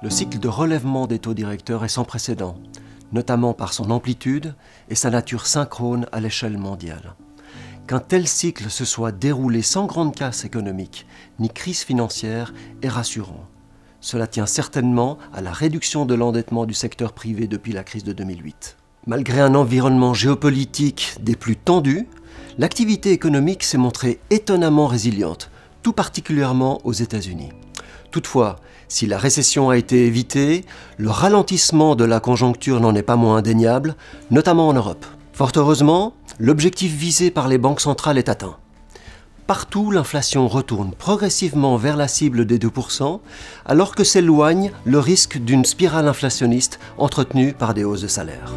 Le cycle de relèvement des taux directeurs est sans précédent, notamment par son amplitude et sa nature synchrone à l'échelle mondiale. Qu'un tel cycle se soit déroulé sans grande casse économique ni crise financière est rassurant. Cela tient certainement à la réduction de l'endettement du secteur privé depuis la crise de 2008. Malgré un environnement géopolitique des plus tendus, l'activité économique s'est montrée étonnamment résiliente, tout particulièrement aux États-Unis. Toutefois, si la récession a été évitée, le ralentissement de la conjoncture n'en est pas moins indéniable, notamment en Europe. Fort heureusement, l'objectif visé par les banques centrales est atteint. Partout, l'inflation retourne progressivement vers la cible des 2%, alors que s'éloigne le risque d'une spirale inflationniste entretenue par des hausses de salaire.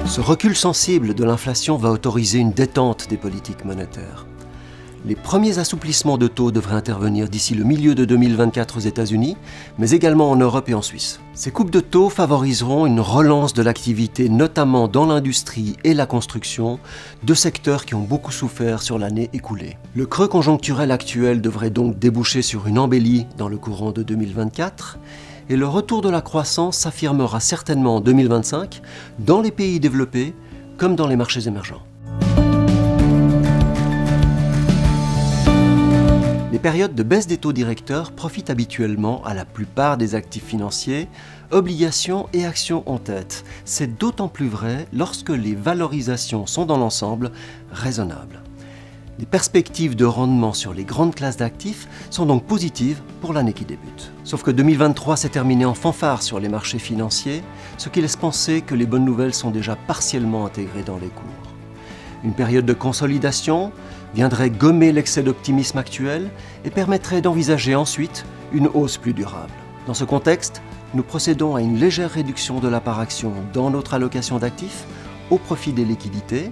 Ce recul sensible de l'inflation va autoriser une détente des politiques monétaires. Les premiers assouplissements de taux devraient intervenir d'ici le milieu de 2024 aux États-Unis, mais également en Europe et en Suisse. Ces coupes de taux favoriseront une relance de l'activité, notamment dans l'industrie et la construction, deux secteurs qui ont beaucoup souffert sur l'année écoulée. Le creux conjoncturel actuel devrait donc déboucher sur une embellie dans le courant de 2024, et le retour de la croissance s'affirmera certainement en 2025 dans les pays développés comme dans les marchés émergents. Les périodes de baisse des taux directeurs profitent habituellement à la plupart des actifs financiers, obligations et actions en tête. C'est d'autant plus vrai lorsque les valorisations sont dans l'ensemble raisonnables. Les perspectives de rendement sur les grandes classes d'actifs sont donc positives pour l'année qui débute. Sauf que 2023 s'est terminé en fanfare sur les marchés financiers, ce qui laisse penser que les bonnes nouvelles sont déjà partiellement intégrées dans les cours. Une période de consolidation viendrait gommer l'excès d'optimisme actuel et permettrait d'envisager ensuite une hausse plus durable. Dans ce contexte, nous procédons à une légère réduction de la part action dans notre allocation d'actifs au profit des liquidités.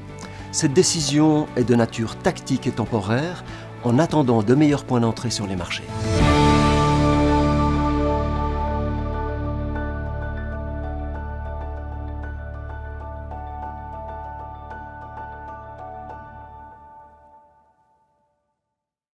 Cette décision est de nature tactique et temporaire en attendant de meilleurs points d'entrée sur les marchés.